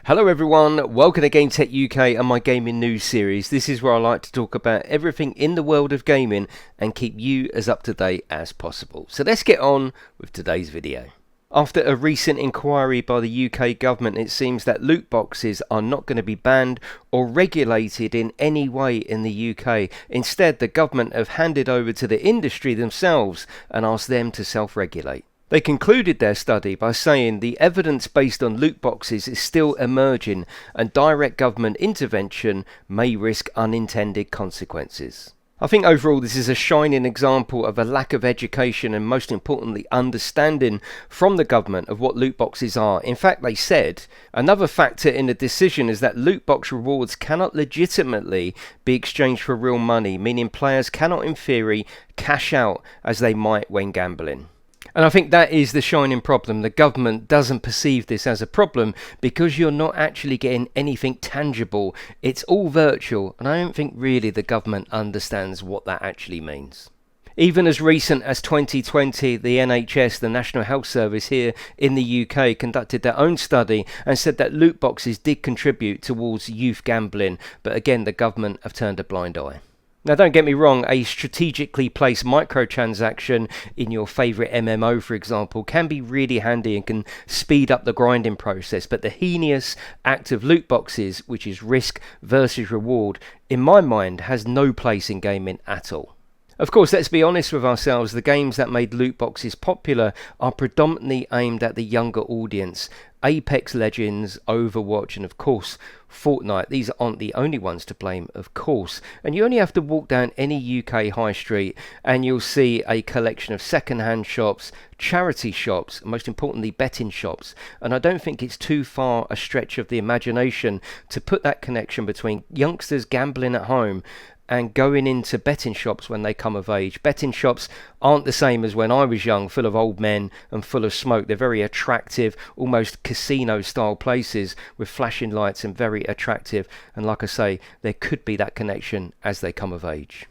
Hello everyone, welcome to GametechUK and my gaming news series. This is where I like to talk about everything in the world of gaming and keep you as up to date as possible. So let's get on with today's video. After a recent inquiry by the UK government, it seems that loot boxes are not going to be banned or regulated in any way in the UK. Instead, the government have handed over to the industry themselves and asked them to self-regulate. They concluded their study by saying the evidence based on loot boxes is still emerging and direct government intervention may risk unintended consequences. I think overall this is a shining example of a lack of education and most importantly understanding from the government of what loot boxes are. In fact, they said another factor in the decision is that loot box rewards cannot legitimately be exchanged for real money, meaning players cannot in theory cash out as they might when gambling. And I think that is the shining problem. The government doesn't perceive this as a problem because you're not actually getting anything tangible. It's all virtual, and I don't think really the government understands what that actually means. Even as recent as 2020, the NHS, the National Health Service here in the UK, conducted their own study and said that loot boxes did contribute towards youth gambling, but again the government have turned a blind eye. Now don't get me wrong, a strategically placed microtransaction in your favourite MMO, for example, can be really handy and can speed up the grinding process, but the heinous act of loot boxes, which is risk versus reward, in my mind has no place in gaming at all. Of course, let's be honest with ourselves, the games that made loot boxes popular are predominantly aimed at the younger audience. Apex Legends, Overwatch and of course Fortnite, these aren't the only ones to blame, of course. And you only have to walk down any UK high street and you'll see a collection of second-hand shops, charity shops, and most importantly betting shops. And I don't think it's too far a stretch of the imagination to put that connection between youngsters gambling at home and going into betting shops when they come of age. Betting shops aren't the same as when I was young, full of old men and full of smoke. They're very attractive, almost casino style places with flashing lights and very attractive. And like I say, there could be that connection as they come of age.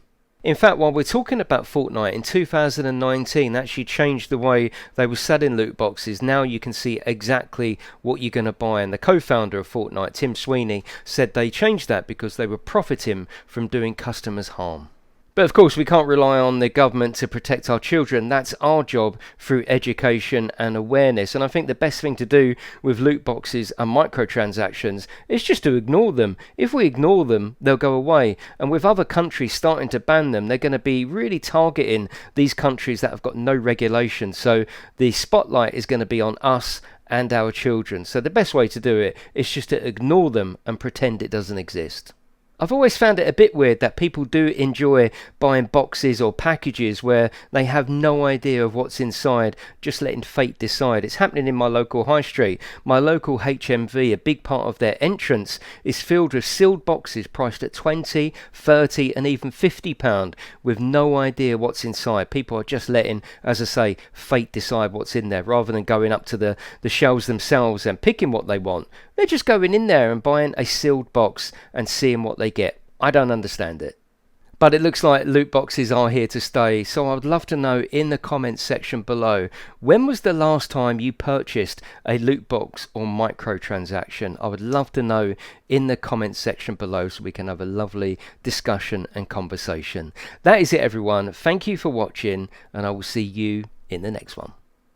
In fact, while we're talking about Fortnite, in 2019 they actually changed the way they were selling loot boxes. Now you can see exactly what you're going to buy, and the co-founder of Fortnite, Tim Sweeney, said they changed that because they were profiting from doing customers harm. But of course we can't rely on the government to protect our children. That's our job through education and awareness. And I think the best thing to do with loot boxes and microtransactions is just to ignore them. If we ignore them, they'll go away. And with other countries starting to ban them, they're going to be really targeting these countries that have got no regulation. So the spotlight is going to be on us and our children. So the best way to do it is just to ignore them and pretend it doesn't exist. I've always found it a bit weird that people do enjoy buying boxes or packages where they have no idea of what's inside, just letting fate decide. It's happening in my local high street. My local HMV, a big part of their entrance is filled with sealed boxes priced at £20, £30 and even £50 with no idea what's inside. People are just letting, as I say, fate decide what's in there rather than going up to the shelves themselves and picking what they want. They're just going in there and buying a sealed box and seeing what they get. I don't understand it. But it looks like loot boxes are here to stay, so I would love to know in the comments section below, when was the last time you purchased a loot box or microtransaction? I would love to know in the comments section below so we can have a lovely discussion and conversation. That is it everyone. Thank you for watching and I will see you in the next one.